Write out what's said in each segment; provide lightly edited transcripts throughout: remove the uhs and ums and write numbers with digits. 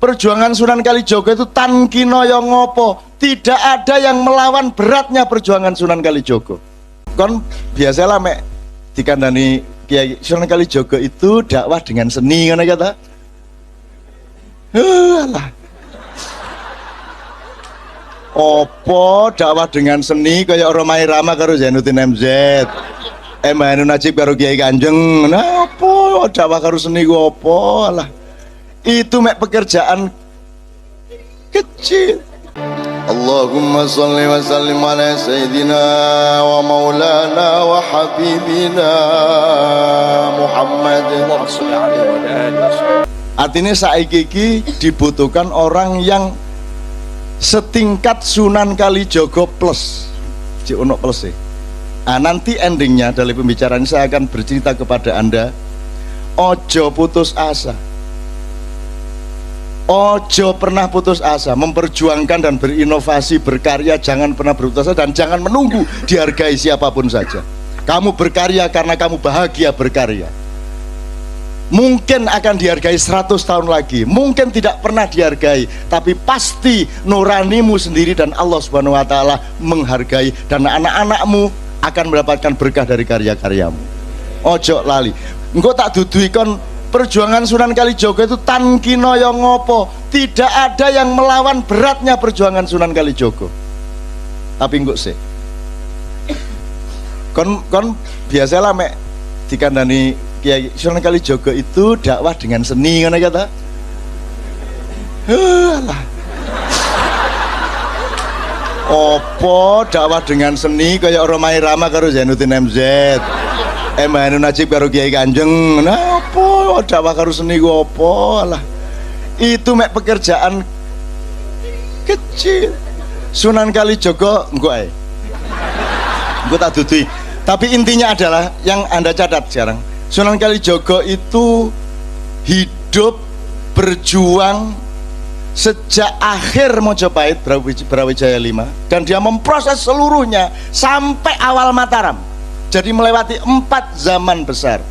perjuangan Sunan Kalijogo itu tan kinoyo ngopo, tidak ada yang melawan beratnya perjuangan Sunan Kalijogo. Kon biasalah mek dikandani Kiai Sunan Kalijogo itu dakwah dengan seni ngono kata. Alah. Opo dakwah dengan seni kaya Romai Rama karo Zainuddin MZ. Emanu Najib karo Kiai Kanjeng. Nah, opo dakwah karo seni ku opo lah. Itu mek pekerjaan kecil. Allahumma sholli wa sallim ala sayyidina wa maulana wa habibina Muhammad. Artinya saiki iki dibutuhkan orang yang setingkat Sunan Kalijogo plus. Cik ono plus sih. Nanti endingnya dari pembicaraan saya akan bercerita kepada Anda. Ojo putus asa. Ojo pernah putus asa, memperjuangkan dan berinovasi, berkarya, jangan pernah berputus asa dan jangan menunggu dihargai siapapun saja. Kamu berkarya karena kamu bahagia berkarya. Mungkin akan dihargai 100 tahun lagi, mungkin tidak pernah dihargai, tapi pasti nuranimu sendiri dan Allah Subhanahu wa taala menghargai dan anak-anakmu akan mendapatkan berkah dari karya-karyamu. Ojo lali. Engko tak dudui kon perjuangan Sunan Kalijogo itu tan kinoyo ngopo, tidak ada yang melawan beratnya perjuangan Sunan Kalijogo. Tapi engko sih kon biasalah mek dikandani Kiai Sunan Kalijogo itu dakwah dengan seni ngono kata. Alah. Opo dakwah dengan seni kaya Romai Rama karo Zainuddin MZ. Emanu Najib karo Kiai Kanjeng. Nah, opo dakwah karo seni ku opo lah. Itu mek pekerjaan kecil. Sunan Kalijogo engko ae. Engko tak dudui. Tapi intinya adalah yang Anda catat sekarang. Sunan Kalijogo itu hidup berjuang sejak akhir Mojopahit Brawijaya 5 dan dia memproses seluruhnya sampai awal Mataram. Jadi melewati 4 zaman besar: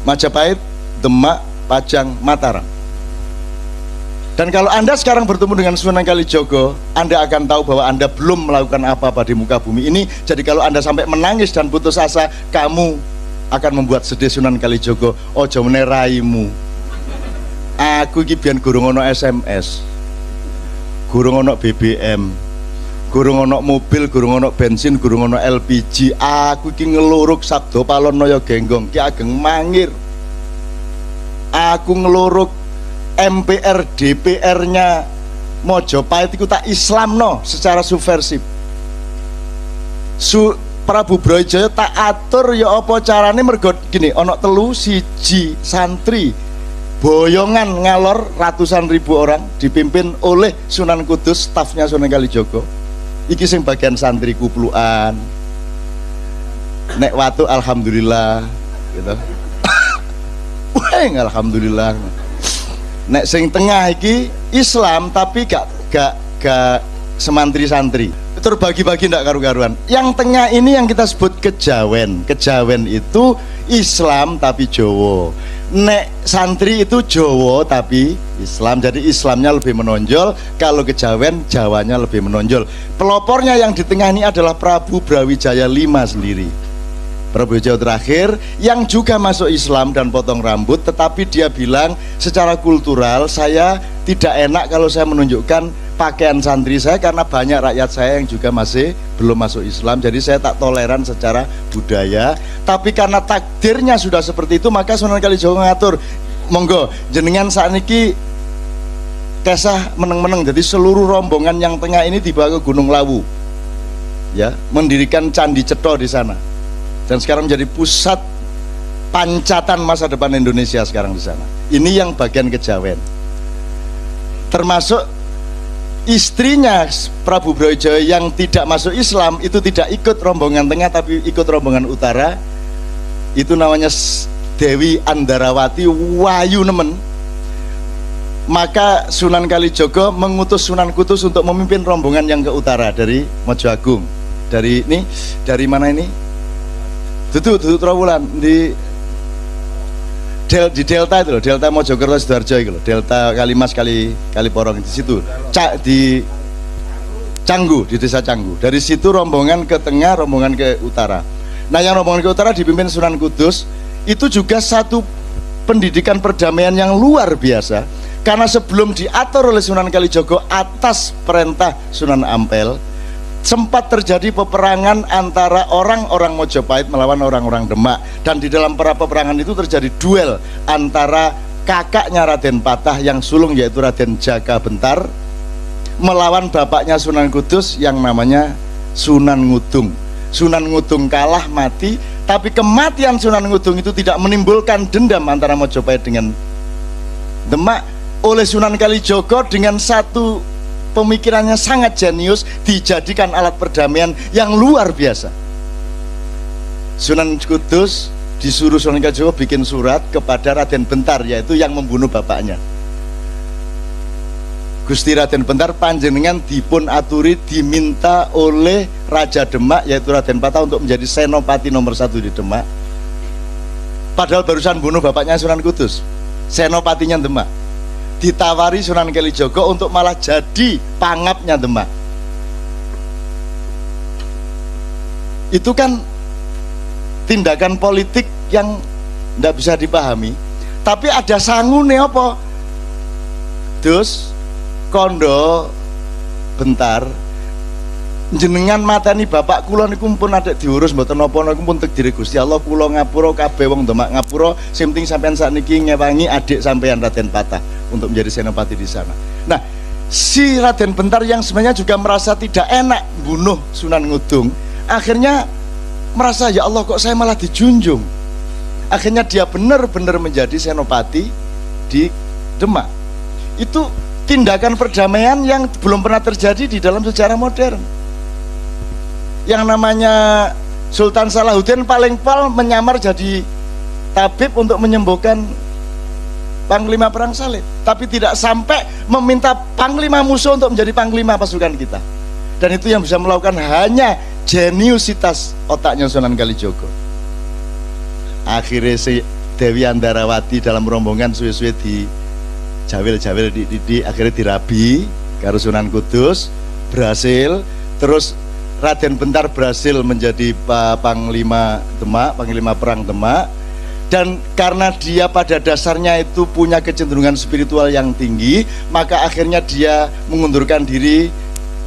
Majapahit, Demak, Pajang, Mataram. Dan kalau Anda sekarang bertemu dengan Sunan Kalijogo, Anda akan tahu bahwa Anda belum melakukan apa-apa di muka bumi ini. Jadi kalau Anda sampai menangis dan putus asa, kamu akan membuat sedih Sunan Kalijogo. Ojo meneraimu. Aku iki biyen gurung ono SMS, gurung ono BBM, gurung ono mobil, gurung ono bensin, gurung ono LPG. Aku iki ngeluruk Sabdo Palon Noyo Genggong Ki Ageng Mangir. Aku ngeluruk MPR DPR-nya Mojopahit iku tak Islamno secara subversif. Prabu Brawijaya tak atur ya apa carane mergo gini, ono telu siji santri boyongan ngalor ratusan ribu orang dipimpin oleh Sunan Kudus, stafnya Sunan Kalijogo. Iki sing bagian santri kupluan. Nek watu alhamdulillah gitu. Weng alhamdulillah. Nek sing tengah iki Islam tapi gak semantri santri. Terbagi-bagi ndak karu-karuan. Yang tengah ini yang kita sebut kejawen. Kejawen itu Islam tapi Jowo. Nek santri itu Jowo tapi Islam. Jadi Islamnya lebih menonjol, kalau kejawen Jawanya lebih menonjol. Pelopornya yang di tengah ini adalah Prabu Brawijaya 5 sendiri. Prabu Brawijaya terakhir yang juga masuk Islam dan potong rambut, tetapi dia bilang secara kultural saya tidak enak kalau saya menunjukkan pakaian santri saya karena banyak rakyat saya yang juga masih belum masuk Islam, jadi saya tak toleran secara budaya. Tapi karena takdirnya sudah seperti itu, maka Sunan Kalijogo ngatur, monggo jenengan sakniki kesah meneng-meneng, jadi seluruh rombongan yang tengah ini dibawa ke Gunung Lawu, ya, mendirikan Candi Cetha di sana, dan sekarang menjadi pusat pancatan masa depan Indonesia sekarang di sana. Ini yang bagian kejawen, termasuk istrinya Prabu Brawijaya yang tidak masuk Islam itu tidak ikut rombongan tengah tapi ikut rombongan utara. Itu namanya Dewi Andarawati Wayu Nemen. Maka Sunan Kalijogo mengutus Sunan Kudus untuk memimpin rombongan yang ke utara dari Mojo Agung. Dari ini, dari mana ini? Duduk Trawulan di di Delta itu loh, Delta Mojokerto Sidoarjo itu loh, Delta Kalimas kali Porong di situ. Di Canggu, di desa Canggu. Dari situ rombongan ke tengah, rombongan ke utara. Nah, yang rombongan ke utara dipimpin Sunan Kudus, itu juga satu pendidikan perdamaian yang luar biasa. Karena sebelum diatur oleh Sunan Kalijogo atas perintah Sunan Ampel, sempat terjadi peperangan antara orang-orang Mojopahit melawan orang-orang Demak, dan di dalam peperangan itu terjadi duel antara kakaknya Raden Patah yang sulung yaitu Raden Jaka Bentar melawan bapaknya Sunan Kudus yang namanya Sunan Ngudung. Sunan Ngudung kalah mati, tapi kematian Sunan Ngudung itu tidak menimbulkan dendam antara Mojopahit dengan Demak. Oleh Sunan Kalijogo dengan satu pemikirannya sangat jenius dijadikan alat perdamaian yang luar biasa. Sunan Kudus disuruh Sunan Kalijogo bikin surat kepada Raden Bentar, yaitu yang membunuh bapaknya. Gusti Raden Bentar panjenengan dipun aturi diminta oleh Raja Demak yaitu Raden Patah untuk menjadi senopati nomor 1 di Demak, padahal barusan bunuh bapaknya Sunan Kudus, senopatinya Demak. Ditawari Sunan Kalijogo untuk malah jadi pangapnya Demak. Itu kan tindakan politik yang tidak bisa dipahami, tapi ada sangune apa? Dus kondo Bentar, jenengan mateni bapak kula niku pun ada diurus mboten napa-napa niku pun takdir Gusti Allah, kula ngapura kabeh wong Demak ngapura, sing penting sampean sakniki ngewangi adik sampean Raden Patah untuk menjadi senopati di sana. Nah, si Raden Bentar yang sebenarnya juga merasa tidak enak bunuh Sunan Ngudung, akhirnya merasa ya Allah kok saya malah dijunjung. Akhirnya dia benar-benar menjadi senopati di Demak. Itu tindakan perdamaian yang belum pernah terjadi di dalam sejarah modern. Yang namanya Sultan Salahuddin paling pol menyamar jadi tabib untuk menyembuhkan panglima perang salib, tapi tidak sampai meminta panglima musuh untuk menjadi panglima pasukan kita. Dan itu yang bisa melakukan hanya jeniusitas otaknya Sunan Kalijogo. Akhirnya si Dewi Andarawati dalam rombongan suwe-suwe di jawil-jawil di akhirnya dirabi karo Sunan Kudus, berhasil. Terus Raden Bentar berhasil menjadi panglima Demak, panglima perang Demak. Dan karena dia pada dasarnya itu punya kecenderungan spiritual yang tinggi, maka akhirnya dia mengundurkan diri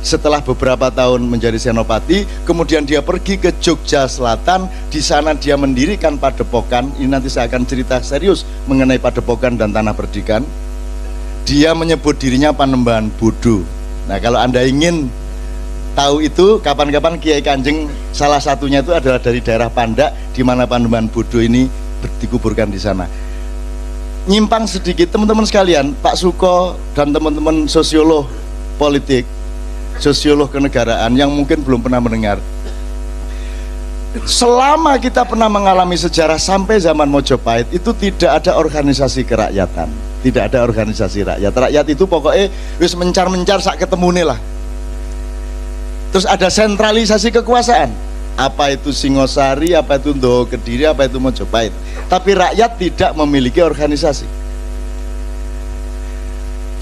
setelah beberapa tahun menjadi senopati. Kemudian dia pergi ke Jogja Selatan, di sana dia mendirikan padepokan. Ini nanti saya akan cerita serius mengenai padepokan dan tanah perdikan. Dia menyebut dirinya Panembahan Bodo. Nah, kalau Anda ingin tahu itu, kapan-kapan Kiai Kanjeng salah satunya itu adalah dari daerah Pandak, di mana Panembahan Bodo ini dikuburkan di sana. Nyimpang sedikit teman-teman sekalian, Pak Suko dan teman-teman sosiolog politik, sosiolog kenegaraan yang mungkin belum pernah mendengar. Selama kita pernah mengalami sejarah sampai zaman Mojopahit itu tidak ada organisasi kerakyatan, tidak ada organisasi rakyat. Rakyat itu pokoknya wis mencar-mencar sak ketemune lah. Terus ada sentralisasi kekuasaan. Apa itu Singosari, apa itu Ndowo Kediri, apa itu Mojopahit. Tapi rakyat tidak memiliki organisasi.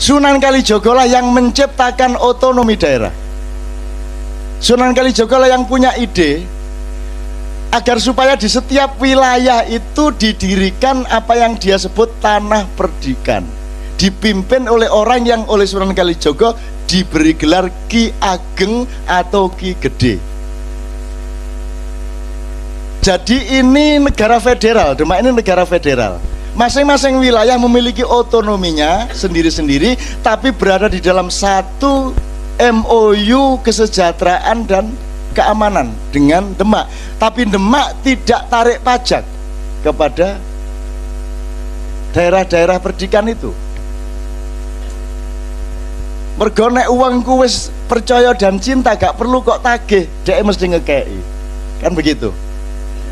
Sunan Kalijogo lah yang menciptakan otonomi daerah. Sunan Kalijogo lah yang punya ide agar supaya di setiap wilayah itu didirikan apa yang dia sebut tanah perdikan, dipimpin oleh orang yang oleh Sunan Kalijogo diberi gelar Ki Ageng atau Ki Gede. Jadi ini negara federal, Demak ini negara federal. Masing-masing wilayah memiliki otonominya sendiri-sendiri, tapi berada di dalam satu MOU kesejahteraan dan keamanan dengan Demak. Tapi Demak tidak tarik pajak kepada daerah-daerah perdikan itu. Mergo nek uangku wis percaya dan cinta, gak perlu kok tagih, dhek mesti ngekei. Kan begitu.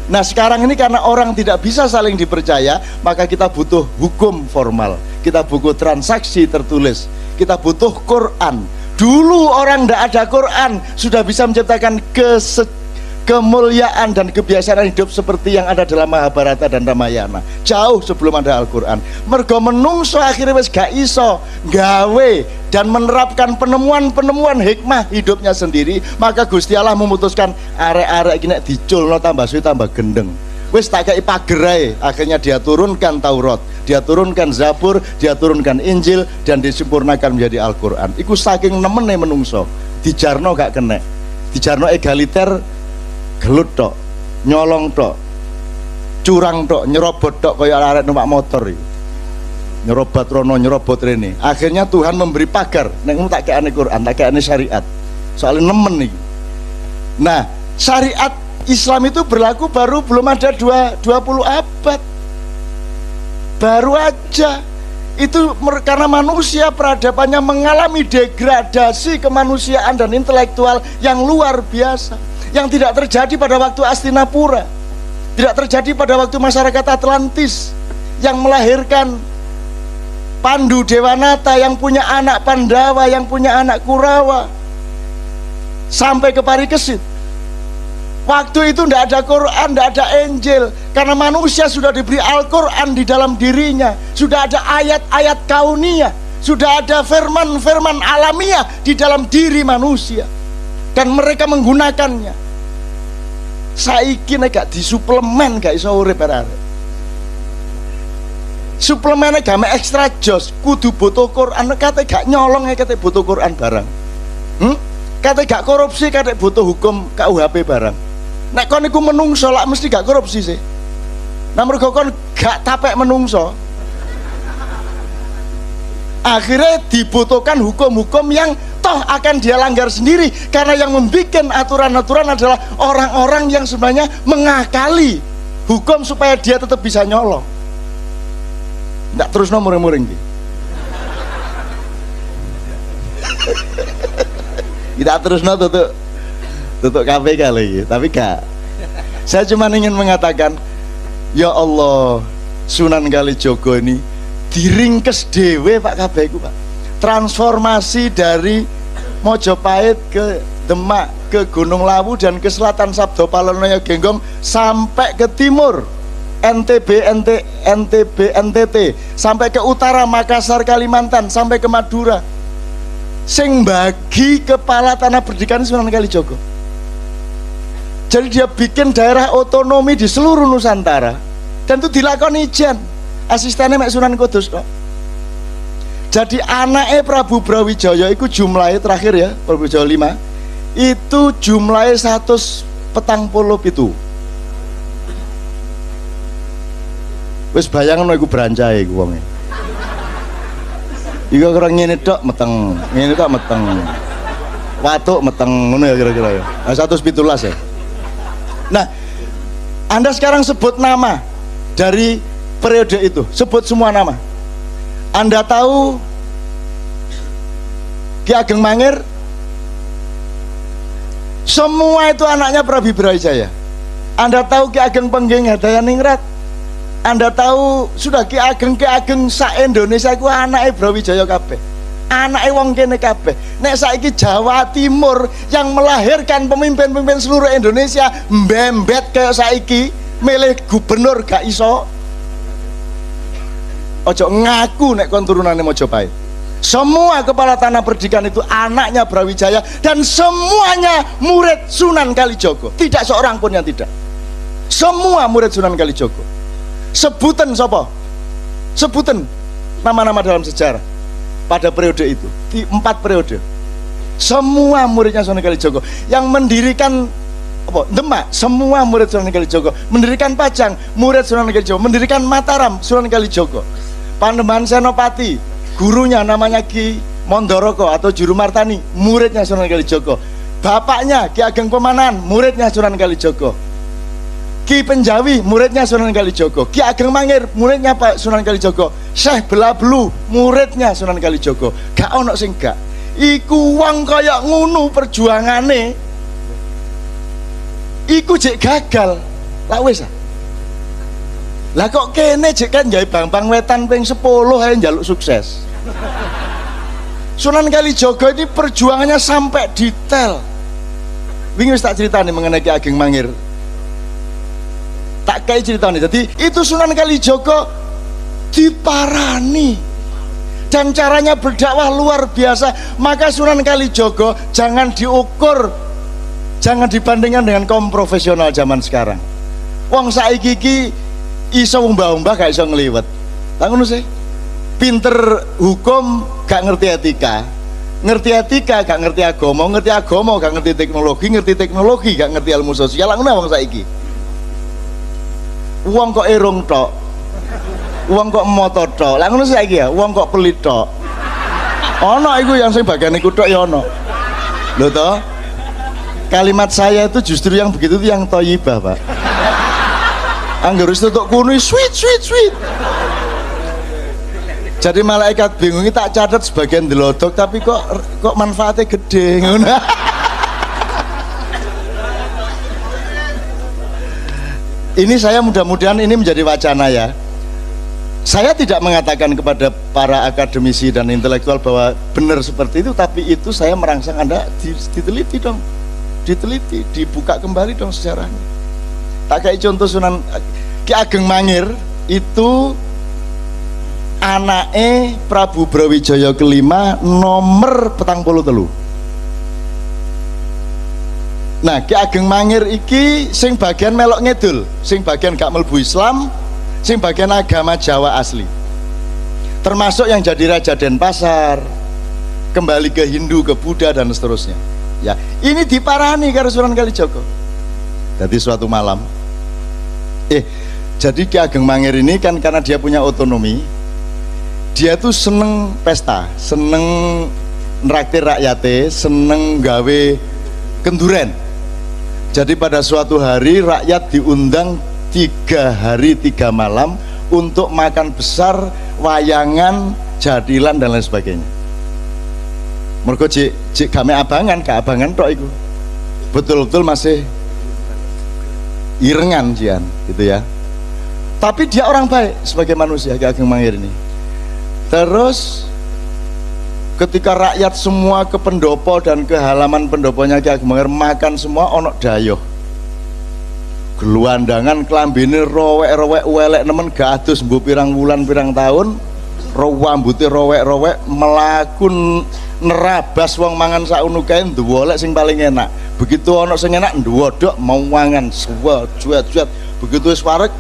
Nah sekarang ini karena orang tidak bisa saling dipercaya, maka kita butuh hukum formal, kita butuh transaksi tertulis, kita butuh Quran. Dulu orang tidak ada Quran sudah bisa menciptakan kemuliaan dan kebiasaan hidup seperti yang ada dalam Mahabharata dan Ramayana, jauh sebelum ada Al-Quran. Mergo menungso akhirnya wis gak iso gawe dan menerapkan penemuan-penemuan hikmah hidupnya sendiri, maka Gusti Allah memutuskan arek-arek iki nek diculno tambah suwi tambah gendeng, wis tak kei pagerai. Akhirnya dia turunkan Taurat, dia turunkan Zabur, dia turunkan Injil, dan disempurnakan menjadi Al-Quran. Iku saking nemene menungso, dijarno gak kena, dijarno egaliter, gelut tok, nyolong tok, curang tok, nyerobot tok, kaya arek numpak motor iki. Nyerobot rono, nyerobot rene. Akhirnya Tuhan memberi pagar, nek ngono tak kekane Quran, tak kekane syariat. Soalnya nemen iki. Nah, syariat Islam itu berlaku baru belum ada 20 abad. Baru aja. Itu karena manusia peradabannya mengalami degradasi kemanusiaan dan intelektual yang luar biasa, yang tidak terjadi pada waktu Astinapura, tidak terjadi pada waktu masyarakat Atlantis yang melahirkan Pandu Dewanata, yang punya anak Pandawa, yang punya anak Kurawa, sampai ke Parikesit. Waktu itu tidak ada Quran, tidak ada Injil, karena manusia sudah diberi Al-Quran di dalam dirinya, sudah ada ayat-ayat kauniyah, sudah ada firman-firman alamiah di dalam diri manusia, dan mereka menggunakannya. Saiki nek gak disuplemen gak iso urip arek. Suplemennya gak mek ekstra jos, kudu butuh Quran, kate gak nyolong kate butuh Quran barang. Kate gak korupsi kate butuh hukum KUHP barang. Nek kon iku menungso lak mesti gak korupsi sih. Nah mergo kon gak tapek menungso, akhirnya dibutuhkan hukum-hukum yang toh akan dia langgar sendiri, karena yang membuat aturan-aturan adalah orang-orang yang sebenarnya mengakali hukum supaya dia tetap bisa nyolong. Nggak terus muring-muring gitu. Tidak terus tutup KPK lagi, tapi gak. Saya cuma ingin mengatakan, ya Allah, Sunan Kalijogo ini diringkes dewe Pak KPK Pak. Transformasi dari Mojopahit ke Demak, ke Gunung Lawu, dan ke selatan Sabdo Palonoyo Genggong sampai ke timur NTB, NTT, sampai ke utara Makassar Kalimantan, sampai ke Madura. Sing bagi kepala tanah pendidikan Sunan Kalijogo. Jadi dia bikin daerah otonomi di seluruh Nusantara, dan itu dilakoni ijen. Asistennya Mek Sunan Kudus kok. Jadi anaknya Prabu Brawijaya itu jumlahnya terakhir ya, Prabu Brawijaya 5 itu jumlahnya 140 itu. Wis bayangno iku brancahe iku wonge. Iku kurang ngene tok meteng, ngene tok meteng. Watuk meteng ngono ya kira-kira ya. 117 ya. Nah, Anda sekarang sebut nama dari periode itu, sebut semua nama. Anda tahu Ki Ageng Mangir, semua itu anaknya Prabu Brawijaya. Anda tahu Ki Ageng Pengging Hadayaningrat, Anda tahu sudah Ki Ageng sak Indonesia itu anaknya Brawijaya kabeh, anaknya wong kene kabeh. Nek saiki Jawa Timur yang melahirkan pemimpin-pemimpin seluruh Indonesia mbembet kayak saiki milih gubernur gak iso. Ojo ngaku nek kon turunane Mojopahit. Semua kepala tanah pendidikan itu anaknya Brawijaya, dan semuanya murid Sunan Kalijogo. Tidak seorang pun yang tidak. Semua murid Sunan Kalijogo. Sebutan sapa? Sebutan nama-nama dalam sejarah pada periode itu, di 4 periode. Semua muridnya Sunan Kalijogo. Yang mendirikan Demak, semua murid Sunan Kalijogo. Mendirikan Pajang, murid Sunan Kalijogo. Mendirikan Mataram, Sunan Kalijogo. Panembahan Senopati, gurunya namanya Ki Mondoroko atau Juru Martani, muridnya Sunan Kalijogo. Bapaknya Ki Ageng Pemanan, muridnya Sunan Kalijogo. Ki Penjawi, muridnya Sunan Kalijogo. Ki Ageng Mangir, muridnya Pak Sunan Kalijogo. Syekh Belabelu, muridnya Sunan Kalijogo. Gak ono sing gak. Iku wong kaya ngunu perjuangane, iku jek gagal. Lah wis lah kok kene jek kan gawe Bambang Wetan ping 10 ae njaluk sukses. Sunan Kalijogo ini perjuangannya sampai detail. wingi wis tak critani mengenai Ki Ageng Mangir. Tak kayak ceritanya. Jadi itu Sunan Kalijaga diparani dan caranya berdakwah luar biasa. Maka Sunan Kalijaga jangan diukur, jangan dibandingkan dengan kaum profesional zaman sekarang. Wong saiki iki iso umbah-umbah gak iso ngliwet. Tak ngono sih. Pinter hukum gak ngerti etika, ngerti etika gak ngerti agama, ngerti agama gak ngerti teknologi gak ngerti ilmu sosial. Lah ngono wong saiki. Uang kok irung tok, uang kok moto tok. Lah ngono saiki ya, uang kok pelit tok. Ono iku yang sing bagian iku tok ya ono. Lho toh? Kalimat saya itu justru yang begitu itu yang thayyibah, Pak. Angger wis tutuk kuno sweet. Jadi malaikat bingung, tak catat sebagian delodok tapi kok manfaatnya gede ngono. Ini saya mudah-mudahan ini menjadi wacana ya. Saya tidak mengatakan kepada para akademisi dan intelektual bahwa benar seperti itu, tapi itu saya merangsang Anda diteliti dong, diteliti, dibuka kembali dong sejarahnya. Tak kayak contoh Sunan Ki Ageng Mangir itu anake Prabu Brawijaya kelima nomor 43. Nah, Ki Ageng Mangir iki sing bagian melok ngedul, sing bagian gak mlebu Islam, sing bagian agama Jawa asli. Termasuk yang jadi Raja Denpasar, kembali ke Hindu, ke Buddha dan seterusnya. Ya, ini diparani karo Sunan Kalijaga. Jadi suatu malam, jadi Ki Ageng Mangir ini kan karena dia punya otonomi, dia tuh seneng pesta, seneng nraktir rakyate, seneng gawe kenduren. Jadi pada suatu hari rakyat diundang 3 hari 3 malam untuk makan besar, wayangan, jadilan dan lain sebagainya. Mergo jik game abangan, ke abangan tok iku. Betul-betul masih irengan jian gitu ya. Tapi dia orang baik sebagai manusia, Ki Ageng Mangir ini. Terus ketika rakyat semua ke pendopo dan ke halaman pendoponya Ki Ageng Mangir makan semua, ono dayoh geluandangan klambine rowek-rowek welek nemen gak adus mbuh pirang wulan pirang tahun, rambute rowek-rowek melaku nerabas wong mangan sakunu kae ndwolek sing paling enak. Begitu ono sing enak ndwodok mau mangan juat-juat. Begitu wis wareg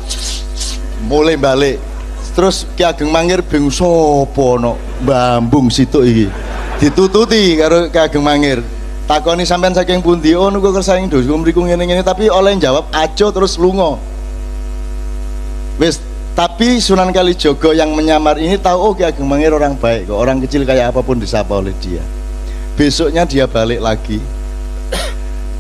mulai balik. Terus Ki Ageng Mangir bingung sopo no bambung situ iki ditututi karo Ki Ageng Mangir, takoni sampean saking pundi? Oh niku kersaing dos mriku ngene-ngene, tapi oleh jawab ajo terus lunga wis. Tapi Sunan Kalijaga yang menyamar ini tahu, oh Ki Ageng Mangir orang baik kok, orang kecil kayak apapun disapa oleh dia. Besoknya dia balik lagi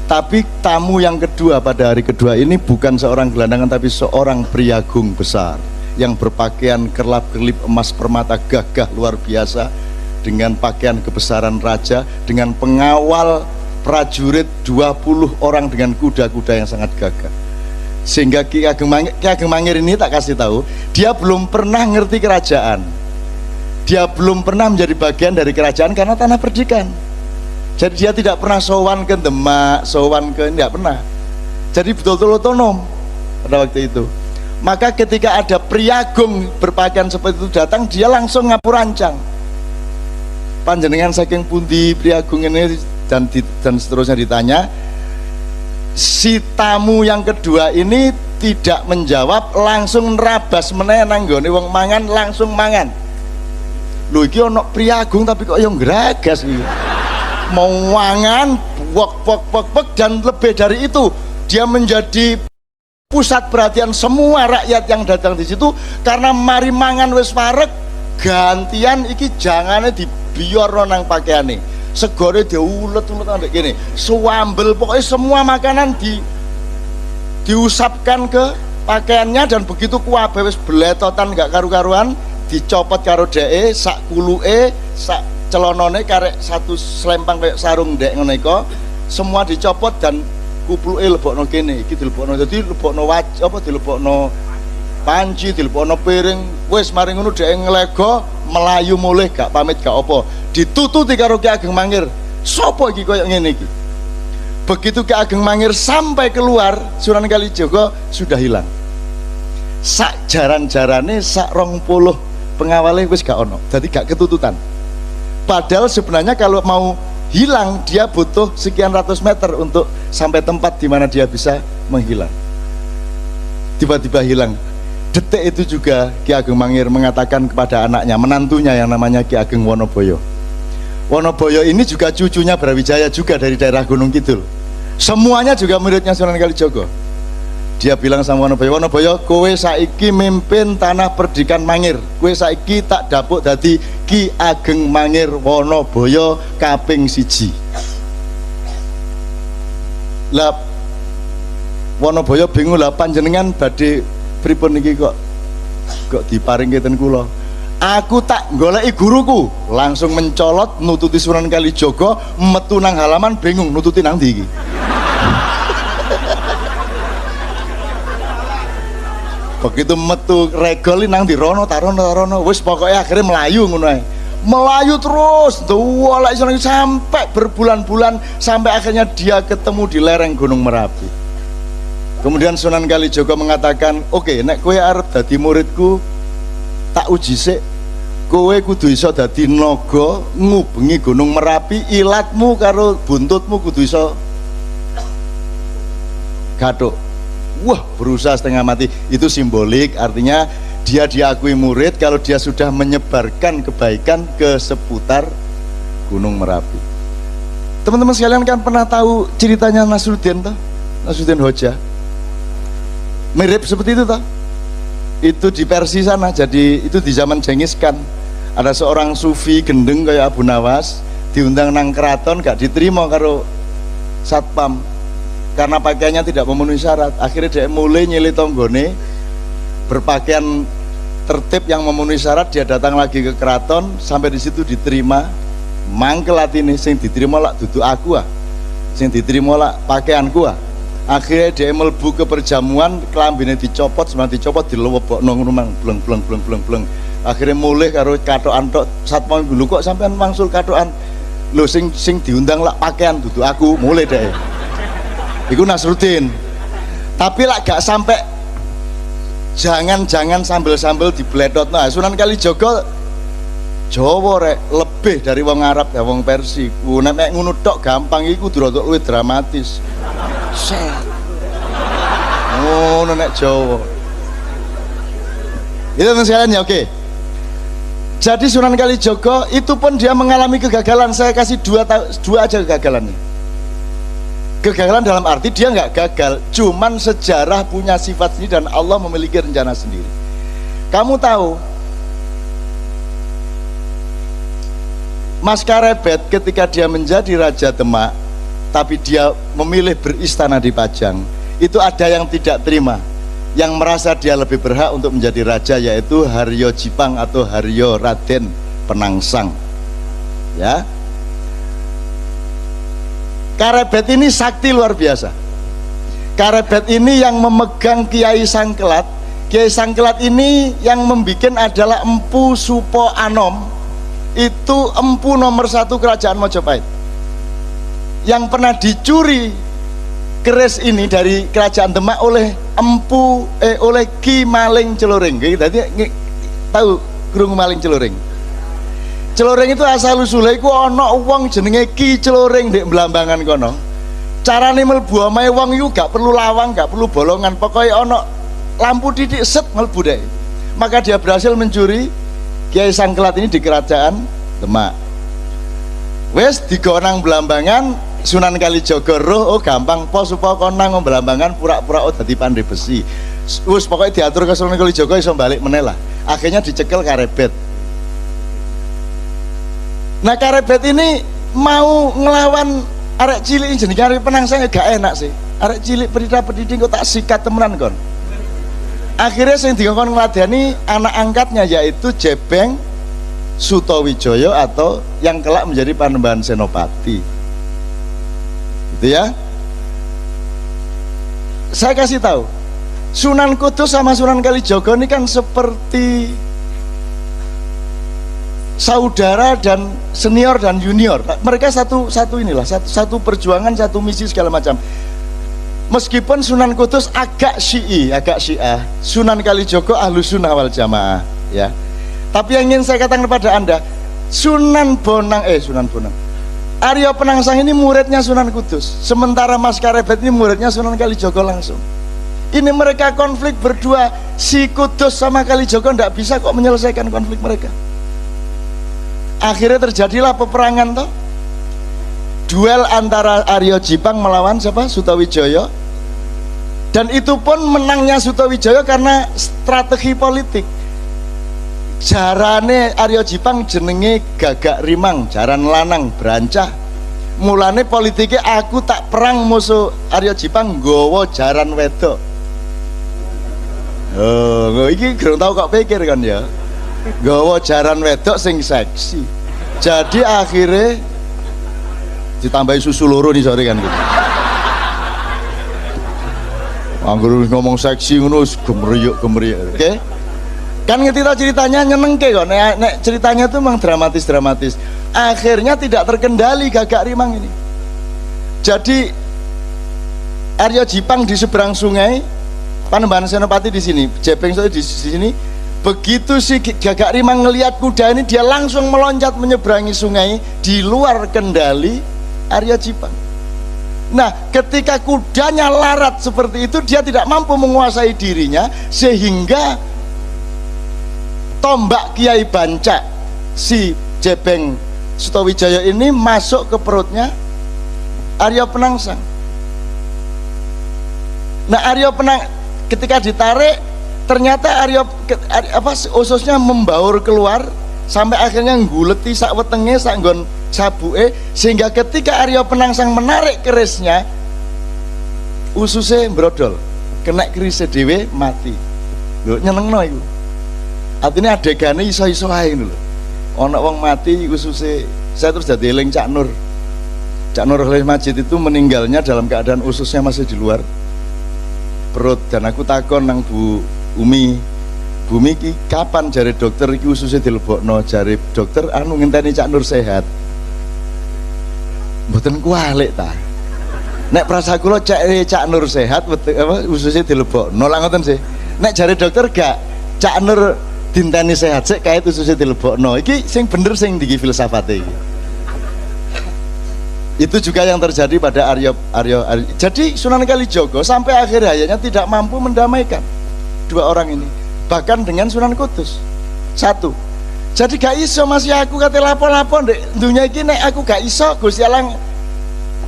tapi tamu yang kedua pada hari kedua ini bukan seorang gelandangan tapi seorang priagung besar yang berpakaian kerlap-kerlip emas permata gagah luar biasa, dengan pakaian kebesaran raja, dengan pengawal prajurit 20 orang dengan kuda-kuda yang sangat gagah. Sehingga Ki Ageng Mangir ini tak kasih tahu, dia belum pernah ngerti kerajaan, dia belum pernah menjadi bagian dari kerajaan karena tanah perdikan. Jadi dia tidak pernah sowan ke Demak, sowan ke, tidak pernah. Jadi betul-betul otonom pada waktu itu. Maka ketika ada priagung berpakaian seperti itu datang, dia langsung ngapurancang. Panjenengan saking pundi priagung ini dan seterusnya ditanya. Si tamu yang kedua ini tidak menjawab, langsung nerabas meneh nang nggone wong mangan, langsung mangan. Lho iki ana priagung tapi kok yang geragas iki. Mau mangan, wok dan lebih dari itu, dia menjadi pusat perhatian semua rakyat yang datang di situ karena mari mangan wis wareg gantian iki jangane dibiyorno nang pakaiane, segore diulet-ulet ambek kene, suambel, pokoknya semua makanan diusapkan ke pakaiannya, dan begitu kuwabe wis beletotan gak karu-karuan dicopot karo dheke, sak kuluke, sak celonone karek satu selempang kayak sarung dek ngono iku, semua dicopot dan kupluke lebokno kene, iki dilebokno, dadi lebokno apa dilebokno panci, dilebokno piring, wis mari ngono dhek nglego melayu mulih gak pamit gak apa, ditututi karo Ki Ageng Mangir. Sopo iki koyo ngene iki? Begitu Ki Ageng Mangir sampai keluar Sunan Kalijaga sudah hilang. Sak jaran-jarane sak 20 pengawalnya wis gak ono, jadi gak ketututan. Padahal sebenarnya kalau mau hilang dia butuh sekian ratus meter untuk sampai tempat di mana dia bisa menghilang. Tiba-tiba hilang. Detik itu juga Ki Ageng Mangir mengatakan kepada anaknya, menantunya yang namanya Ki Ageng Wonoboyo. Wonoboyo ini juga cucunya Brawijaya juga dari daerah Gunung Kidul. Semuanya juga muridnya Sunan Kalijaga. Dia bilang sama Wonoboyo, Wonoboyo, kowe saiki mimpin tanah Perdikan Mangir. Kowe saiki tak dapuk dadi Ki Ageng Mangir Wonoboyo kaping 1. Lah Wonoboyo bingung, lah panjenengan badhe pripun niki kok diparing keten kula. Aku tak goleki guruku, langsung mencolot nututi Sunan Kalijaga, metu nang halaman bingung nututi nang ndi iki. Begitu metu regol nang ndi rono tarono wis pokoknya akhirnya melayu ngono ae. Melayu terus dolek sampai berbulan-bulan sampai akhirnya dia ketemu di lereng Gunung Merapi. Kemudian Sunan Kalijaga mengatakan, "Oke, nek kowe arep dadi muridku, tak uji sik, kowe kudu iso dadi naga ngubengi Gunung Merapi, ilatmu karo buntutmu kudu iso gathuk." Wah, berusaha setengah mati. Itu simbolik, artinya dia diakui murid kalau dia sudah menyebarkan kebaikan ke seputar Gunung Merapi. Teman-teman sekalian kan pernah tahu ceritanya Nasruddin toh? Nasruddin Hoja. Mirip seperti itu toh? Itu di Persia sana, jadi itu di zaman Genghis Khan. Ada seorang sufi gendeng kayak Abu Nawas diundang nang keraton, gak diterima karo satpam karena pakaiannya tidak memenuhi syarat. Akhirnya dia mulai nyili tonggone berpakaian tertib yang memenuhi syarat. Dia datang lagi ke keraton, sampai di situ diterima. Mangkel atine, sing diterima lak duduk aku sing diterima lak pakaianku Akhirnya dia melbu ke perjamuan, kelambine dicopot, sebenarnya dicopot dilewebokno ngono mang bleng. Akhirnya mulai karo katokan tok, satpam dulu kok sampean mangsul katokan. Lho sing diundang lak pakaian duduk aku, mulai deh. Iku Nasruddin. Tapi lak gak sampai, jangan sambil dibledot. Nah, Sunan Kalijaga Jawa rek lebih dari wong Arab ya wong Persia. Nek ngono tok gampang iku kudu rada luwih dramatis. Ngono nek Jawa. Itu sekalian ya, oke. Jadi Sunan Kalijaga itu pun dia mengalami kegagalan. Saya kasih dua aja kegagalannya. Kegagalan dalam arti dia nggak gagal, cuman sejarah punya sifat sendiri dan Allah memiliki rencana sendiri. Kamu tahu Mas Karebet ketika dia menjadi Raja Demak, tapi dia memilih beristana di Pajang, itu ada yang tidak terima, yang merasa dia lebih berhak untuk menjadi raja, yaitu Haryo Jipang atau Haryo Raden Penangsang. Ya, Karebet ini sakti luar biasa. Karebet ini yang memegang Kiai Sangkelat. Kiai Sangkelat ini yang membuat adalah Empu Supo Anom. Itu empu nomor 1 kerajaan Majapahit yang pernah dicuri keris ini dari kerajaan Demak oleh oleh Ki Maling Celoring. Jadi tahu krungu Maling Celoring? Celoring itu asal usulnya iku ana wong jenenge Ki Celoring ndek Blambangan kono. Carane mlebu omahe wong iku gak perlu lawang, gak perlu bolongan, pokoknya ana lampu titik set mlebu deh. Maka dia berhasil mencuri Kiai Sangkelat ini di kerajaan Demak. Wes digonang Blambangan, Sunan Kalijaga roh, oh gampang po supaya konang Blambangan pura-pura oh dadi pandai besi. Wes pokoknya diatur ke Sunan Kalijaga iso balik meneh lah. Akhirnya dicekel Karebet. Nah Karebet ini mau ngelawan arek cilik jenenge Haryo Penangsang gak enak sih. Arek cilik pedita-pediding kok tak sikat temenan kon. Akhirnya yang dikongkon ngeladani anak angkatnya yaitu Jebeng Sutowijoyo atau yang kelak menjadi Panembahan Senopati. Gitu ya. Saya kasih tahu, Sunan Kudus sama Sunan Kalijaga ini kan seperti saudara dan senior dan junior. Mereka satu perjuangan, satu misi segala macam. Meskipun Sunan Kudus agak Syiah, Sunan Kalijogo Ahlus Sunnah wal Jamaah, ya. Tapi yang ingin saya katakan kepada Anda, Sunan Bonang, Arya Penangsang ini muridnya Sunan Kudus, sementara Mas Karebet ini muridnya Sunan Kalijogo langsung. Ini mereka konflik berdua, si Kudus sama Kalijogo tidak bisa kok menyelesaikan konflik mereka. Akhirnya terjadilah peperangan toh, duel antara Arya Jipang melawan siapa? Sutawijaya. Dan itu pun menangnya Sutawijaya karena strategi politik. Jarane Arya Jipang jenenge gagak rimang, jaran lanang brancah. Mulane politiknya aku tak perang musuh Arya Jipang nggawa jaran wedok. Oh, iki gerung tau kok pikir kan ya. Nggawa jaran wedok sing seksi. Jadi akhirnya ditambahi susu loro nih sore kan gitu. Anggur ngomong seksi ngono gemeriyuk. Oke? Kan ngerti tau ceritanya nyenengke kok. Nek ceritanya tuh memang dramatis. Akhirnya tidak terkendali gagak rimang ini. Jadi Arya Jipang di seberang sungai, Panembahan Senopati di sini, Jepeng Soe di sini. Begitu si gagak rimang ngelihat kuda ini, dia langsung meloncat menyeberangi sungai di luar kendali Arya Jipang. Nah, ketika kudanya larat seperti itu, dia tidak mampu menguasai dirinya, sehingga tombak Kiai Banca si Jepeng Sutawijaya ini masuk ke perutnya Arya Penangsang. Nah, ketika ditarik, ternyata ususnya membaur keluar sampai akhirnya ngguleti sak wetenge sak nggon sabuke, sehingga ketika Arya Penangsang menarik kerisnya, ususnya brodol, kena kerisnya dewe mati. Lho nyenengno iku. Artinya adegane iso-iso ae ngono lho. Ana wong mati ususnya, saya terus dadi eling Cak Nur. Cak Nur Khalil Majid itu meninggalnya dalam keadaan ususnya masih di luar perut, dan aku takon nang Bu Umi, Bumi ki kapan jari dokter iki ususnya dilebokno, jari dokter anu ngenteni Cak Nur sehat. Mboten kualik ta. Nek prasa kula Cak Nur sehat ususnya dilebokno lha ngoten sih. Nek jari dokter gak Cak Nur dinteni sehat sik kait ususnya dilebokno. Iki sing bener sing ndi filsafate iki. Itu juga yang terjadi pada Arya. Jadi Sunan Kalijogo sampai akhir hayatnya tidak mampu mendamaikan dua orang ini, bahkan dengan Sunan Kudus. Satu, jadi gak iso masih aku kate lapo-lapo ndek dunia iki, nek aku gak iso Gusti Allah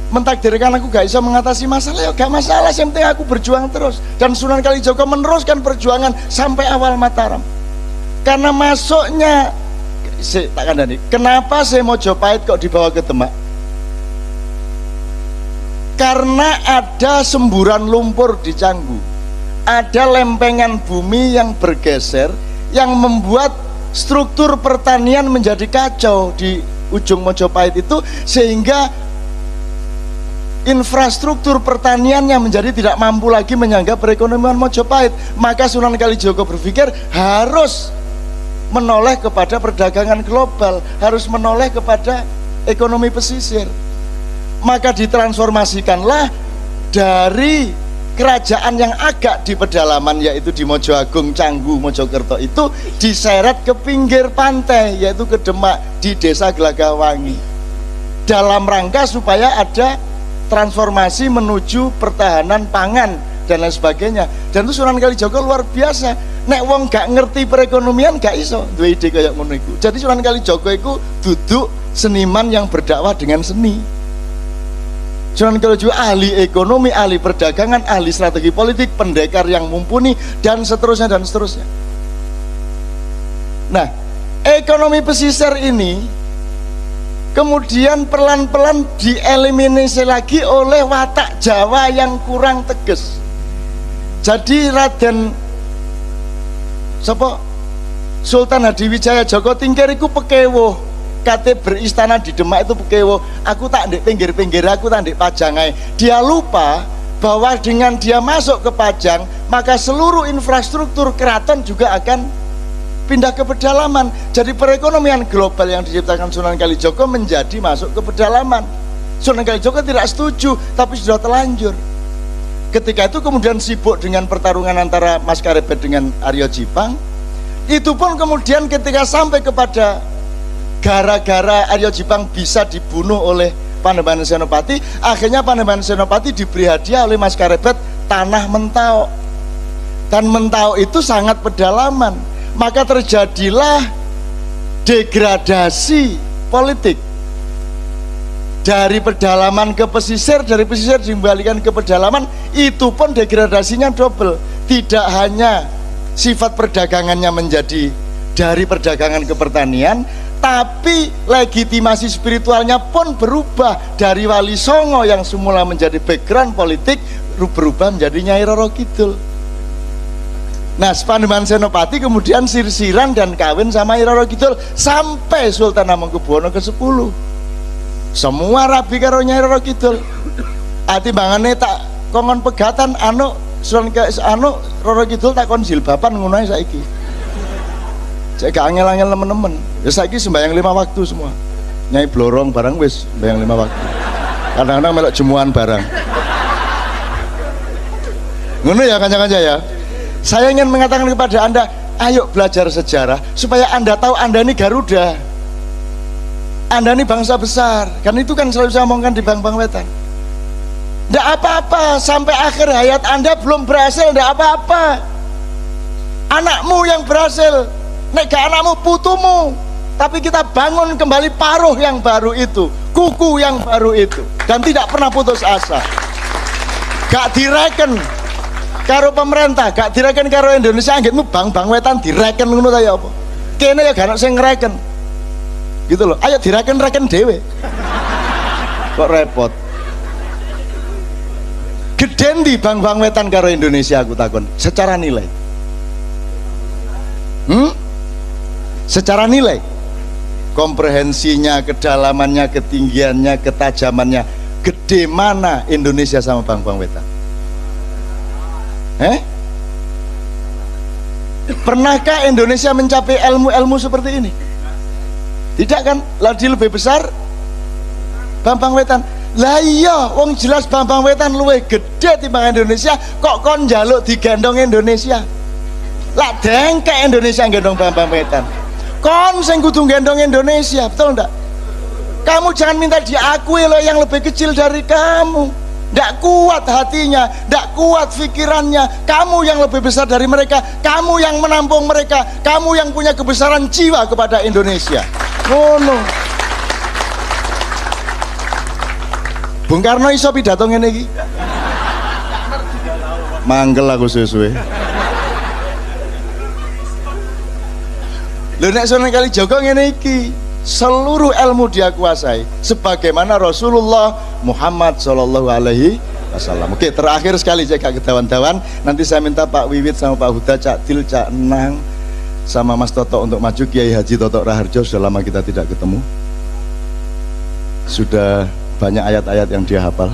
mentakdirkan aku gak iso mengatasi masalah, ya gak masalah, yang penting aku berjuang terus. Dan Sunan Kalijogo meneruskan perjuangan sampai awal Mataram. Karena masuknya tak kandani, kenapa saya Mojopahit kok dibawa ke Demak? Karena ada semburan lumpur di Canggu, ada lempengan bumi yang bergeser, yang membuat struktur pertanian menjadi kacau di ujung Mojopahit itu, sehingga infrastruktur pertaniannya menjadi tidak mampu lagi menyangga perekonomian Mojopahit. Maka Sunan Kalijogo berpikir harus menoleh kepada perdagangan global, harus menoleh kepada ekonomi pesisir. Maka ditransformasikanlah dari kerajaan yang agak di pedalaman, yaitu di Mojoagung, Canggu, Mojokerto, itu diseret ke pinggir pantai, yaitu ke Demak di desa Gelagawangi, dalam rangka supaya ada transformasi menuju pertahanan pangan dan lain sebagainya. Dan itu Sunan Kalijogo luar biasa. Nek wong gak ngerti perekonomian gak iso duwe ide kayak ngono iku. Jadi Sunan Kalijogo iku duduk seniman yang berdakwah dengan seni. Sunan Kalijogo ahli ekonomi, ahli perdagangan, ahli strategi politik, pendekar yang mumpuni, dan seterusnya dan seterusnya. Nah, ekonomi pesisir ini kemudian pelan-pelan dieliminasi lagi oleh watak Jawa yang kurang tegas. Jadi Raden Sultan Hadiwijaya Joko Tingkir itu pekewo, kate beristana di Demak itu pekewo. Aku tak ndek pinggir-pinggir, aku tak ndek Pajangai. Dia lupa bahwa dengan dia masuk ke Pajang, maka seluruh infrastruktur keraton juga akan pindah ke pedalaman. Jadi perekonomian global yang diciptakan Sunan Kalijogo menjadi masuk ke pedalaman. Sunan Kalijogo tidak setuju, tapi sudah terlanjur. Ketika itu kemudian sibuk dengan pertarungan antara Mas Karebet dengan Aryo Jipang. Itu pun kemudian ketika sampai kepada gara-gara Aryo Jipang bisa dibunuh oleh Panembahan Senopati, akhirnya Panembahan Senopati diberi hadiah oleh Mas Karebet tanah Mentau. Dan Mentau itu sangat pedalaman, maka terjadilah degradasi politik dari pedalaman ke pesisir, dari pesisir dikembalikan ke pedalaman. Itu pun degradasinya double, tidak hanya sifat perdagangannya menjadi dari perdagangan ke pertanian, tapi legitimasi spiritualnya pun berubah dari Wali Songo yang semula menjadi background politik berubah menjadi Nyai Roro Kidul. Nah, Panembahan Senopati kemudian sirsiran dan kawin sama Nyai Roro Kidul sampai Sultan Hamengkubuwono ke-10. Semua rabi karo Nyai Roro Kidul. Atimbangane tak kongon pegatan anu Roro Kidul tak kon jilbaban ngono ae saiki. Cek gak angel-angel temen-temen. Ya saiki sembahyang 5 waktu semua. Nyai blorong barang wis sembahyang 5 waktu. Kadang-kadang melok jemuan barang. Ngono ya kanca-kanca ya. Saya ingin mengatakan kepada Anda, ayo belajar sejarah supaya Anda tahu Anda ini Garuda. Anda ini bangsa besar. Kan itu kan selalu saya omongkan di Bang Wetan. Tidak apa-apa sampai akhir hayat Anda belum berhasil, tidak apa-apa. Anakmu yang berhasil, nek gak anakmu putumu. Tapi kita bangun kembali paruh yang baru itu, kuku yang baru itu, dan tidak pernah putus asa. Gak direken karo pemerintah, gak direken karo Indonesia, anggitmu Bang Wetan direken ngono ta ya apa? Kene ya gak ono sing ngreken. Gitu loh. Ayo direken-reken dhewe. Kok repot. Geden di Bang Wetan karo Indonesia aku takon, secara nilai. Secara nilai. Komprehensinya, kedalamannya, ketinggiannya, ketajamannya, gede mana Indonesia sama Bang Wetan? Pernahkah Indonesia mencapai ilmu-ilmu seperti ini? Tidak kan? Lagi lebih besar Bambang Wetan. Lah iya, wong jelas Bambang Wetan luwih gede timbang Indonesia, kok kon njaluk digendong Indonesia? Lah dengkek Indonesia gendong Bambang Wetan. Kon sing kudu gendong Indonesia, betul enggak? Kamu jangan minta diakui loh yang lebih kecil dari kamu. Tidak kuat hatinya, tidak kuat pikirannya. Kamu yang lebih besar dari mereka, kamu yang menampung mereka, kamu yang punya kebesaran jiwa kepada Indonesia. Ngono. Bung Karno iso pidato ngene iki. Manggel aku suwe-suwe. Lho nek Sunan Kalijogo ngene iki, seluruh ilmu dia kuasai sebagaimana Rasulullah Muhammad Shallallahu Alaihi Wasallam. Oke, terakhir sekali jaga kedawan-dawan. Nanti saya minta Pak Wiwit sama Pak Huda, Cak Dil, Cak Enang sama Mas Toto untuk maju. Kiai Haji Toto Raharjo, sudah lama kita tidak ketemu. Sudah banyak ayat-ayat yang dia hafal.